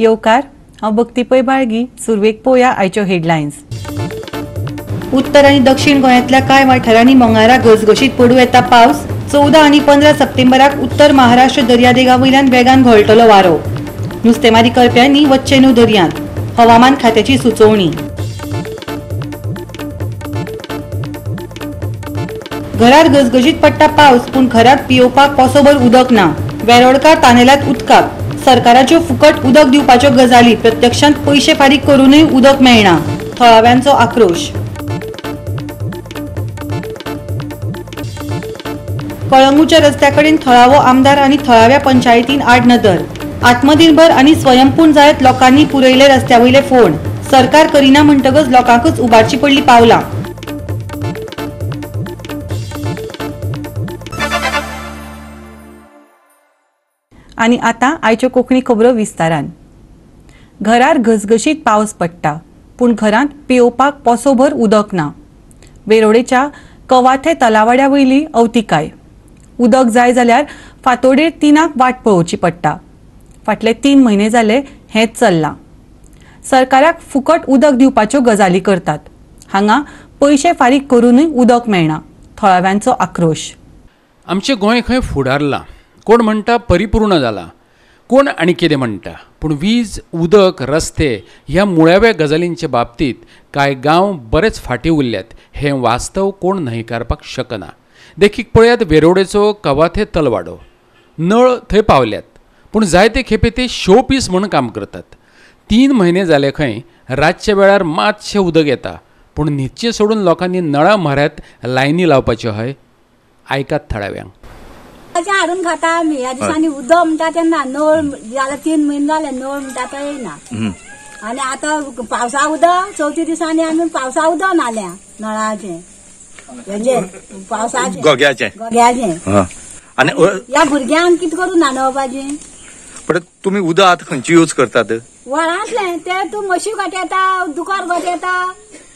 येवकार हांव भक्ती पै बाळगी. सुरवेक पळोवया आयच्यो हेडलायन्स. उत्तर आनी दक्षिण गोंयांतल्या कांय वाठारांनी मंगळारा घसघशीत पडूं येता पावस. 14 आनी 15 सप्टेंबराक उत्तर महाराष्ट्र दर्यादेगा वयल्यान वेगान घोळटलो वारो. नुस्तेमारी करप्यांनी वच्चे न्हू दर्यांत. हवामान खात्याची सुचोवणी. घरार घसघशीत पडटा पावस पूण घरात पियेवपाक कोसोभर उदक ना. वेरोडकार तानेल्यात उदकाक. सरकाराच्यो फुकट उदक दिवपाच्यो गजाली प्रत्यक्षांत पयशे फारीक करूनय उदक मेळना. थळाव्यांचो आक्रोश. कळंगूटच्या रस्त्याकडेन थळावो आमदार आनी थळाव्या पंचायतीन आडनदर. आत्मनिर्भर आनी स्वयंपूर्ण जायत लोकांनी पुरयले रस्त्यावयले फोण. सरकार करिना म्हणटकच लोकांकच उबारची पडली पावलां. आनी आतां आयच्यो कोंकणी खबरो विस्तारान. घरार घसघशीत पावस पडटा पूण घरांत पियेवपाक पोसोभर उदक ना. वेरोडेच्या कवाथे तलावाड्या वयली अवतिकाय. उदक जाय जाल्यार फांतोडेर 3 वाट पळोवची पडटा. फाटले 3 म्हयने जाले हेंच चल्लां. सरकाराक फुकट उदक दिवपाच्यो गजाली करतात. हांगा पयशे फारीक करूनय उदक मेळना. थळाव्यांचो आक्रोश. आमचें गोंय खंय फुडारलां. कोण म्हणटा परिपूर्ण जाला, कोण आनी कितें म्हणटा. पूण वीज, उदक, रस्ते ह्या मुळाव्या गजालींचे बाबतींत कांय गांव बरेच फाटीं उरल्यात हें वास्तव कोण न्हयकारपाक शकना. देखीक पळयात वेरोडेचो कवाथे तलवाडो. नळ थंय पावल्यात पूण जायते खेपे ते शो पीस म्हूण काम करतात. 3 म्हयने जाले खंय रातच्या वेळार मातशें उदक येता पूण न्हिदचें सोडून लोकांनी नळा म्हऱ्यांत लायनी लावपाच्यो हय. आयकात थळाव्यांक. हाडून खाता आमी. ह्या दिसांनी उदक म्हणटा तेन्ना नळ जाल्यार 3 म्हयने जाले नळ म्हणटा तो येना. आनी आतां पावसा उदक चवथी दिसांनी आमी पावसा उदक नाल्या नळाचें हेजें पावसाचें गोग्याचें. आनी ह्या भुरग्यांक कितें करून न्हाणोवपाचें. पण तुमी उदक आतां खंयची यूज करतात. व्हळांतलें तें तूं म्हशी गोठे येता, दुकार गोठे येता,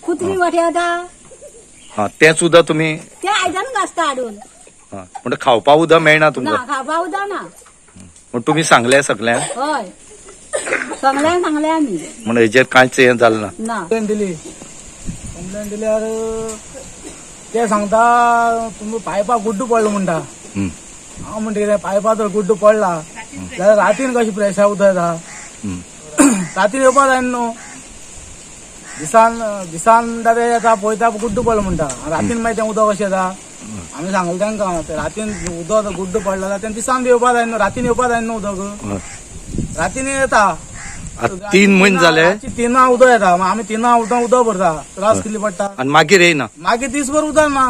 कुत्री गोठे येता. तेंच उदक तुमी तें आयदन घासता हाडून. म्हणजे खावपा उदक मेळना तुमकां. खावपा उदक ना. पण तुमी सांगले सगळ्यांक. हय सांगले आमी. म्हणजे हेजेर कांयच हें जालें ना. कंप्लेन दिल्यार ते सांगता तुमी पायपा गुड्डू पडलो म्हणटा. हांव म्हणटा कितें पायपा जर गुड्डू पडला जाल्यार रातीन कशें फ्रेशा उदक येता. रातीन येवपा जायना न्हू. दिसान दादे येता पळयता गुड्डू पडलो म्हणटा. रातीन मागीर तें उदक कशें येता. आमी सांगलें तांकां रातीन उदक गुड्डू पडलो जाल्यार तें दिसान येवपा जायना. रातीन येवपा जायना न्हू उदक. रातीन येता. 3 म्हयने जाले 3 उदक येता. आमी 3 उदक भरता. त्रास कितली पडटा. आनी मागीर येयना. मागीर दिसभर उदक ना.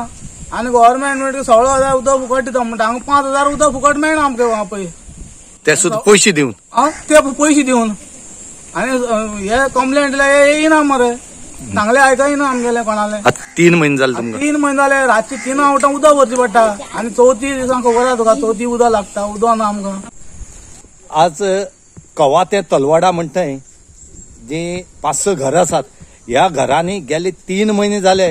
आनी गव्हर्मेंट म्हणटा 16,000 उदक फुकट दिता म्हणटा. हांगा 5,000 उदक फुकट मेळना आमकां पळय. ते सुद्दां पयशे दिवन. ते पयशे दिवन. आनी हे कंप्लेंट दिल्यार येयना मरे. सांगले आयकयना आमगेले कोणाले. 3 म्हयने जाले तुमकां. 3 म्हयने जाले. रातची 3 उदक भरची पडटा. आनी चवथी दिसांक खबर आसा तुका चवथी उदक लागता. उदक ना आमकां. आज कवाथे तलवाडा म्हणटाय जी 5-6 घरां आसात. ह्या घरांनी गेले 3 म्हयने जाले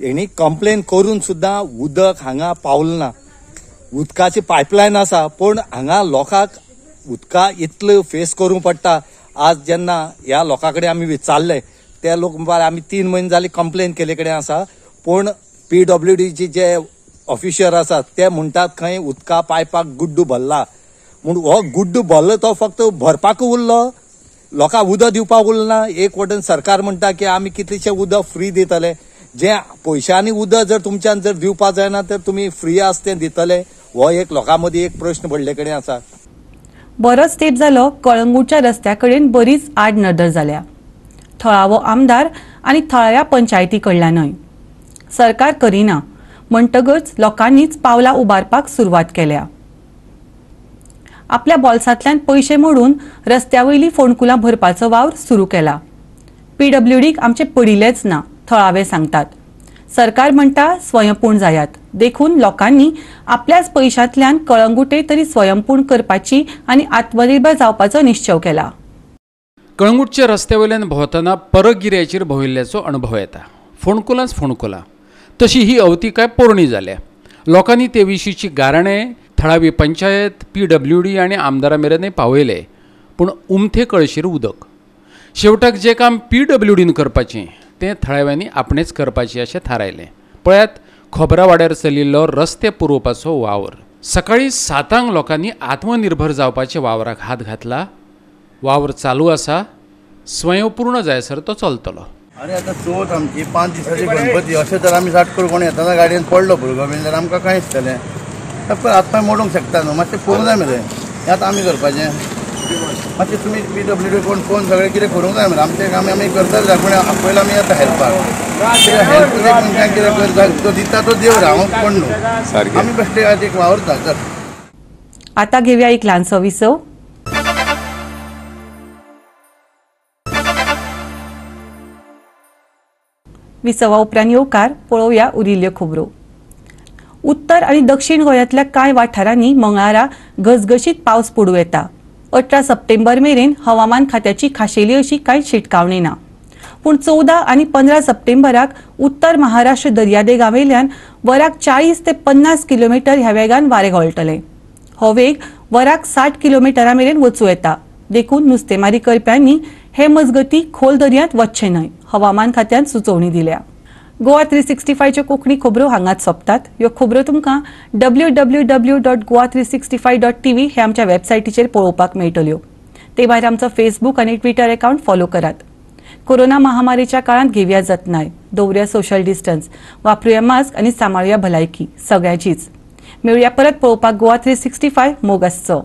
हेणी कंप्लेन करून सुद्दां उदक हांगा पावलें ना. उदकाची पायपलायन आसा पूण हांगा लोकांक उदका इतलें फेस करूंक पडटा. आज जेन्ना ह्या लोकां कडेन आमी विचारले ते लोक म्हणपाक आमी 3 म्हयने जाली कंप्लेन केले कडेन आसा पूण PWDचे जे ऑफिशियर आसात ते म्हणटात खंय उदका पायपाक गुड्डू भरला म्हूण. हो गुड्डू भरलो तो फक्त भरपाक उरलो. लोकांक उदक दिवपाक उरलो ना. एक वटेन सरकार म्हणटा की आमी कितलेशें उदक फ्री दितले. जे पयशांनी उदक जर तुमच्यान जर दिवपाक जायना तर तुमी फ्री आसा तें दितले. हो एक लोकां मदीं एक प्रश्न पडले कडेन आसा. बरोच तेंप जालो कळंगूटच्या रस्त्या कडेन बरीच आडनदर जाल्या. थळावो आमदार आनी थळाव्या पंचायती कडल्यानय. सरकार करिना म्हणटकच लोकांनीच पावलां उबारपाक सुरवात केल्या. आपल्या बोल्सांतल्यान पयशे मोडून रस्त्यावयली फोणकुलां भरपाचो वावर सुरू केला. PWDक आमचे पडिल्लेच ना थळावे सांगतात. सरकार म्हणटा स्वयंपूर्ण जायात. देखून लोकांनी आपल्याच पयशांतल्यान कळंगुटे तरी स्वयंपूर्ण करपाची आनी आत्मनिर्भर जावपाचो निश्चय केला. कळंगूटच्या रस्त्यावयल्यान भोंवतना परगिऱ्याचेर भोंविल्ल्याचो अणभव येता. फोणकुलांच फोणकुलां. तशी ही अवतिकाय पोरणी जाल्या. लोकांनी ते विशींची गाराणे थळावी पंचायत, PWD आनी आमदारां मेरेनय पावयले पूण उमथे कळशीर उदक. शेवटाक जें काम PWDन करपाचें तें थळाव्यांनी आपणेच करपाचें अशें थारायलें. पळयात खोबरा वाड्यार चलिल्लो रस्ते पुरोवपाचो वावर. सकाळीं 7 लोकांनी आत्मनिर्भर जावपाच्या वावराक हात घातला. वावर चालू आसा, स्वयंपूर्ण जायसर तो चलतलो. अरे आता चवथ आमची 5 दिसाची गणपती अशें तर आमी साठ करून कोण येताना गाडयेन पडलो भुरगो बीन जाल्यार आमकां कांय दिसतलें. पण हातपाय मोडूंक शकता न्हू, मातशें पळोवंक जाय मरे. हें आतां आमी करपाचें. मातशें तुमी PWD कोण फोन सगळें कितें करूंक जाय मरे. आमचें काम आमी करतले पूण पयलीं आमी येता हेल्पाक. हेल्प मनशांक कितें करता तो दिता तो देव हांव कोण न्हू. आमी बेश्टे आज एक वावरता तर. आता घेऊया एक ल्हानसो विसव. विसवा उपरांत येवकार पळोवया उरिल्ल्यो खबरो. उत्तर आणि दक्षिण गोंयांतल्या कांय वाठारांनी मंगळारा घसघशीत पावस पडूं येता. 18 सप्टेंबर मेरेन हवामान खात्याची खाशेली अशी कांय शिटकावणी ना. पूण 14 आणि 15 सप्टेंबराक उत्तर महाराष्ट्र दर्यादेगावेल्यान वराक 40 ते 50 किलोमीटर ह्या वेगान वारे घोळटले. हो वेग वराक 60 किलोमीटरां मेरेन वचूं येता. देखून नुस्तेमारी करप्यांनी हे मजगती खोल दर्यांत वचचें न्हय, हवामान खात्यान सुचोवणी दिल्या. गोवा 365 च्यो कोंकणी खबरो हांगाच सोंपतात. ह्यो खबरो तुमकां www.goa365.tv हे आमच्या वेबसायटीचेर पळोवपाक मेळटल्यो. ते भायर आमचो फेसबूक आनी ट्विटर अकाउंट फॉलो करात. कोरोना महामारीच्या काळांत घेवया जतनाय, दवरुया सोशल डिस्टन्स, वापरुया मास्क आनी सांबाळुया भलायकी सगळ्याचीच. मेळुया परत पळोवपाक गोवा 365 मोग आसचो.